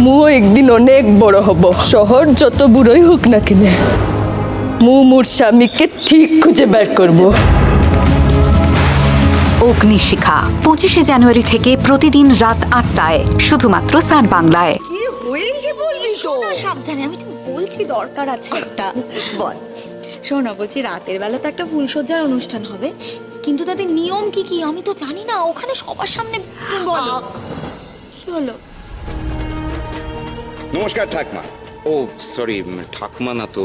মুও একদিন অনেক বড় হব, শহর যত বুড়োই হোক না কিনে মোর স্বামীকে ঠিক খুঁজে বের করব। অগ্নিশিখা 25শে জানুয়ারি থেকে প্রতিদিন রাত 8টায় শুধুমাত্র সান বাংলায়। কি হয়েছে বলবি তো? সাবধানে, আমি তো বলছি দরকার আছে একটা। বল। শোনো, বলছি রাতের বেলা তো একটা ফুলসজ্জার অনুষ্ঠান হবে, কিন্তু তাদের নিয়ম কি কি আমি তো জানি না। ওখানে সবার সামনে তুমি বলো। কি হলো? নমস্কার ঠাকমা। ও সরি, ঠাকমা না তো,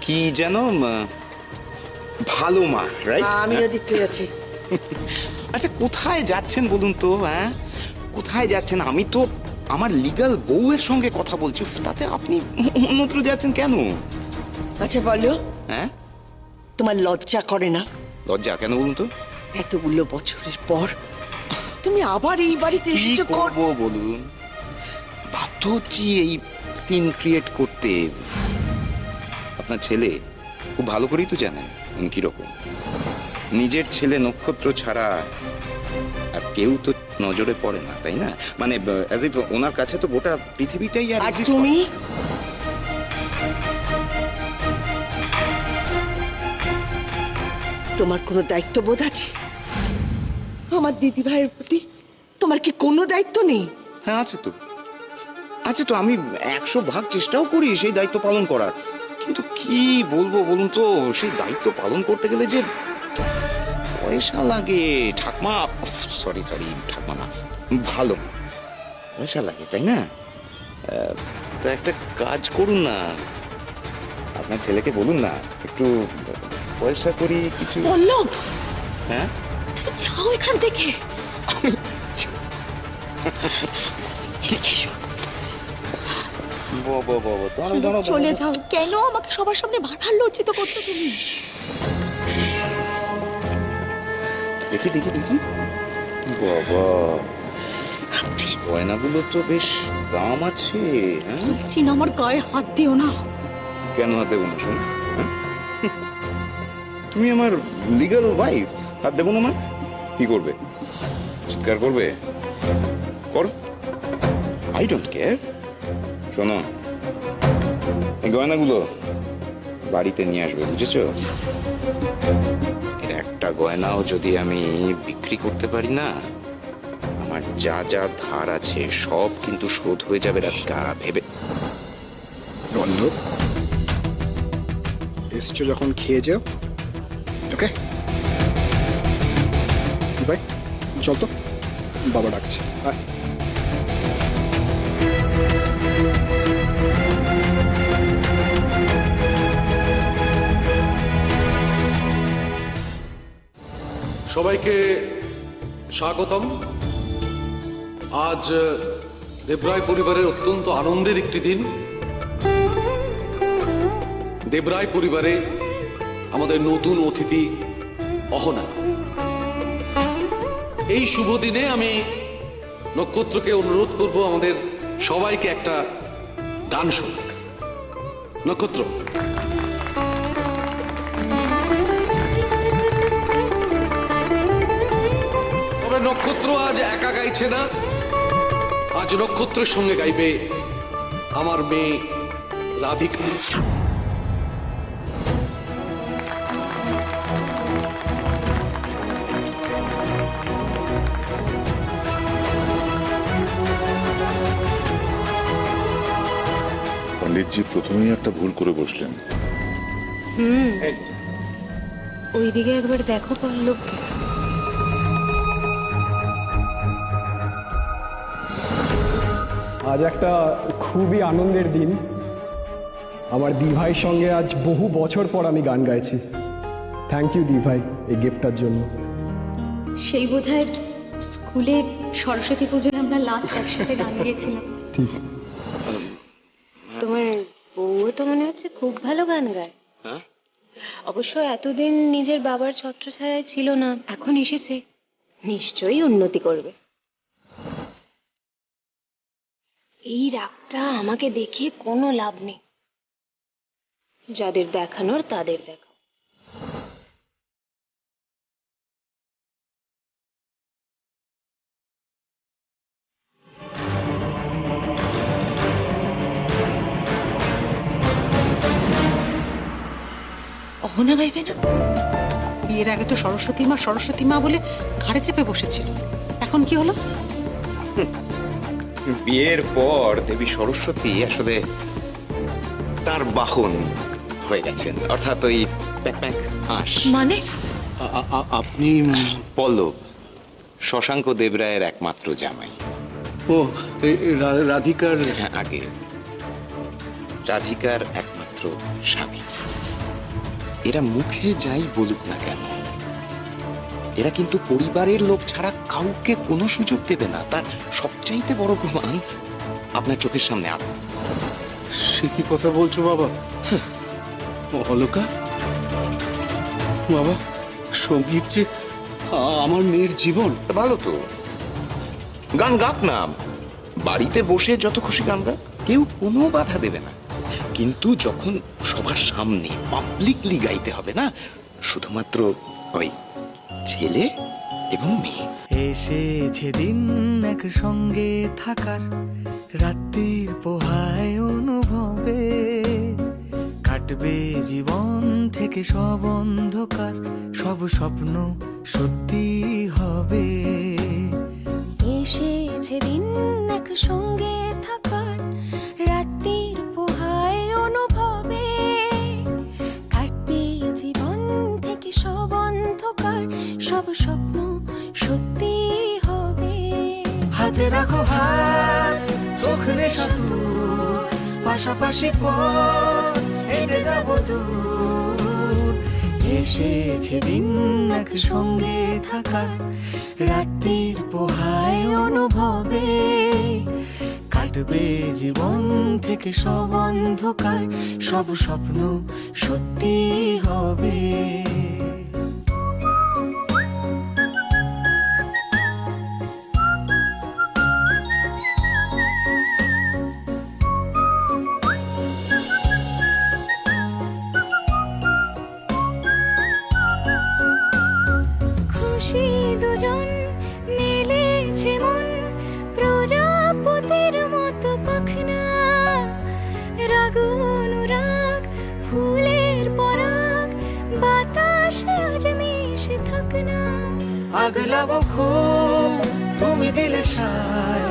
কি যেন, ভালো মা, রাইট? আমিও দেখতে যাচ্ছি। আচ্ছা, কোথায় যাচ্ছেন বলুন তো? হ্যাঁ, কোথায় যাচ্ছেন? আমি তো আমার লিগ্যাল বউয়ের সঙ্গে কথা বলছি, উফ, তাতে আপনি অন্যত্র যাচ্ছেন কেন? আচ্ছা বলো, হ্যাঁ, তোমার লজ্জা করে না? লজ্জা কেন বলুন তো? এতগুলো বছরের পর তুমি আবার এই বাড়িতে কি এসেছো? করবো বলুন, বাধ্য হচ্ছি এই সিন ক্রিয়েট করতে। আপনার ছেলে খুব ভালো করেই তো জানেন উনি কিরকম। নিজের ছেলে নক্ষত্র ছাড়া আর কেউ তো নজরে পড়ে না, তাই না? মানে অ্যাজ ইফ ওনার কাছে তো গোটা পৃথিবীটাই আর আর exist তুমি? করে। তোমার কোনো দায়িত্ববোধ আছে? আমার দিদি ভাইয়ের প্রতি তোমার কি কোনো দায়িত্ব নেই? হ্যাঁ, আছে তো, আছে তো। আমি 100 ভাগ চেষ্টাও করি সেই দায়িত্ব পালন করার, কিন্তু কি বলবো বলুন তো, সেই দায়িত্ব পালন করতে গেলে যে পয়সা লাগে ঠাকমা। সরি ঠাকমা না, ভালো পয়সা লাগে, তাই না? তা একটা কাজ করুন না, আপনার ছেলেকে বলুন না একটু পয়সা করি কিছু। পল্লব, হ্যাঁ, তুমি যাও এখান থেকে। এদিকে এসো। বাবা দাঁড়াও, চলে যাও। কেন আমাকে সবার সামনে বারবার লজ্জিত করছো তুমি? দেখি বাবা, প্লিজ গয়নাগুলো তো বেশ দাম আছে। হ্যাঁ, বলছি না, আমার গায়ে হাত দিও না। কেন হাত দেবো না? শোন, হ্যাঁ? তুমি আমার লিগ্যাল ওয়াইফ, হাত দেবো না? কি করবে? চিৎকার করবে? করো, আই ডোন্ট কেয়ার। শোনো, এই গয়নাগুলো বাড়িতে নিয়ে আসবে, বুঝেছো? এর একটা গয়নাও যদি আমি বিক্রি করতে পারি না, আমার যা যা ধার আছে সব কিন্তু শোধ হয়ে যাবে রাধিকা, ভেবে। বন্ধু এসছো যখন খেয়ে যাও, ওকে? ভাই চল তো, বাবা ডাকছে। আয়। সবাইকে স্বাগতম। আজ দেবরায় পরিবারের অত্যন্ত আনন্দের একটি দিন। দেবরায় পরিবারে আমাদের নতুন অতিথি অহনা। এই শুভ দিনে আমি নক্ষত্রকে অনুরোধ করব আমাদের সবাইকে একটা গান শুনুক। নক্ষত্র, তবে নক্ষত্র আজ একা গাইছে না, আজ নক্ষত্রের সঙ্গে গাইবে আমার মেয়ে রাধিকা। পণ্ডিতজি প্রথমেই একটা ভুল করে বসলেন। ওইদিকে একবার দেখো পল্লবকে। আজ একটা খুবই আনন্দের দিন। আমার দিভাইয়ের সঙ্গে আজ বহু বছর পর আমি গান গাইছি। থ্যাংক ইউ দিভাই এই গিফটটার জন্য। সেই বোধহয় স্কুলে সরস্বতী পুজোয় আমরা লাস্ট একসাথে গান গেয়েছিলাম। ঠিক। তোমার বউও তো মনে হচ্ছে খুব ভালো গান গায়। অবশ্য এতদিন নিজের বাবার ছত্রছায়ায় ছিল না, এখন এসেছে, নিশ্চয়ই উন্নতি করবে। এই রাগটা আমাকে দেখিয়ে কোনো লাভ নেই, যাদের দেখানোর তাদের দেখা। অহনা গাইবে না? বিয়ের আগে তো সরস্বতী মা বলে ঘাড়ে চেপে বসেছিল, এখন কি হলো? বিয়ের পর দেবী সরস্বতী আসলে তার বাহন হয়ে গেছেন, অর্থাৎ ওই প্যাক হাঁস। মানে আপনি পল্লব শশাঙ্ক দেবরায়ের একমাত্র জামাই। ও রাধিকার হ্যাঁ, আগে রাধিকার একমাত্র স্বামী। এরা মুখে যাই বলুক না কেন, এরা কিন্তু পরিবারের লোক ছাড়া কাউকে কোনো সুযোগ দেবে না। তার সবচাইতে বড় প্রমাণ আপনার চোখের সামনে আলো। সে কি কথা বলছো বাবা? অলকা বাবা, সঙ্গীত যে আমার মেয়ের জীবন। ভালো তো, গান গাক না, বাড়িতে বসে যত খুশি গান গাক, কেউ কোনো বাধা দেবে না। কিন্তু যখন সবার সামনে পাবলিকলি গাইতে হবে না, শুধুমাত্র ওই ছেলে এবং মেয়ে। এসেছে দিন এক সঙ্গে থাকার, রাত্রির পোহায় অনুভবে কাটবে জীবন থেকে সব অন্ধকার, সব স্বপ্ন সত্যি হবে। এসেছে দিন এক সঙ্গে থাকার, রাত্রির পোহায় অনুভবে কাটবে জীবন থেকে সব অন্ধকার, সব স্বপ্ন সত্যি হবে। হাতে রাখো হাত, চোখ রেখা দূর, পাশাপাশি পথ হেঁটে যাব দূর। এসেছে দিন এক সঙ্গে থাকার, রাত্রির পোহায় অনুভবে কাটবে জীবন থেকে সব অন্ধকার, সব স্বপ্ন সত্যি হবে। খুশি দুজন মেলেছে মন, প্রজাপতির মতো পাখনা, রাগ অনুরাগ ফুলের পরাগ, বাতাসে আজ মিশে থাকনা। আগলাবো খুব তুমি দিলে সায়,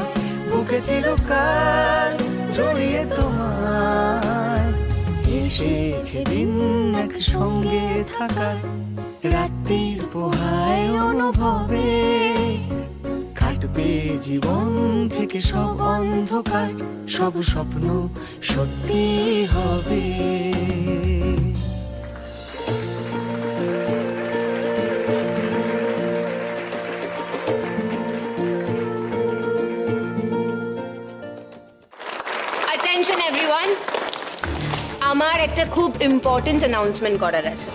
বুকে চিরকাল জড়িয়ে তোমায়। এসেছে দিন এক সঙ্গে থাকার, রাত্রির পোহায় অনুভবে কাটবে জীবন থেকে সব অন্ধকার, সব স্বপ্ন সত্যি হবে। অ্যাটেনশন এভরিওয়ান, আমার একটা খুব ইম্পর্টেন্ট অ্যানাউন্সমেন্ট করার আছে।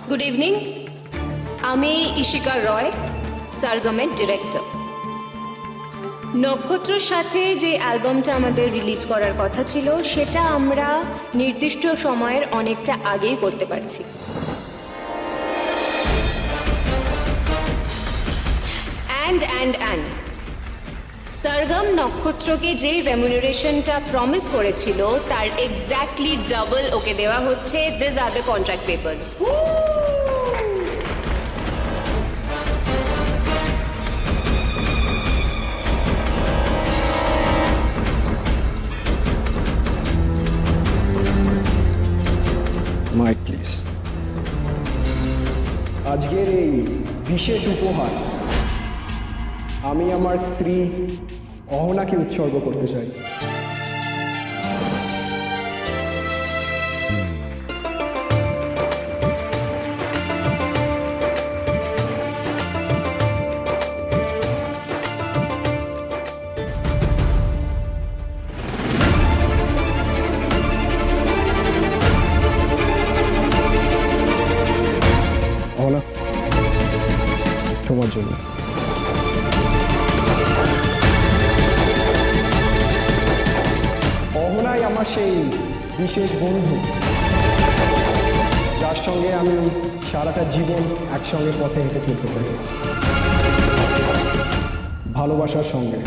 গুড ইভিনিং, আমি ইশিকা রয়, সারগমের ডিরেক্টর। নক্ষত্রর সাথে যে অ্যালবামটা আমাদের রিলিজ করার কথা ছিল, সেটা আমরা নির্দিষ্ট সময়ের অনেকটা আগেই করতে পারছি। অ্যান্ড সরগম নক্ষত্রকে যে রেমুনারেশনটা প্রমিস করেছিল, তার এক্স্যাক্টলি ডাবল ওকে দেওয়া হচ্ছে। This are the contract papers. Mike please. আজকের এই বিশেষ উপহার আমি আমার স্ত্রী অহনাকে উৎসর্গ করতে চাই। অহনা, তোমার জন্য। অহনাই আমার সেই বিশেষ বন্ধু, যার সঙ্গে আমি সারাটা জীবন একসঙ্গে পথে হেঁটে চলতে চাই। ভালোবাসার সঙ্গে।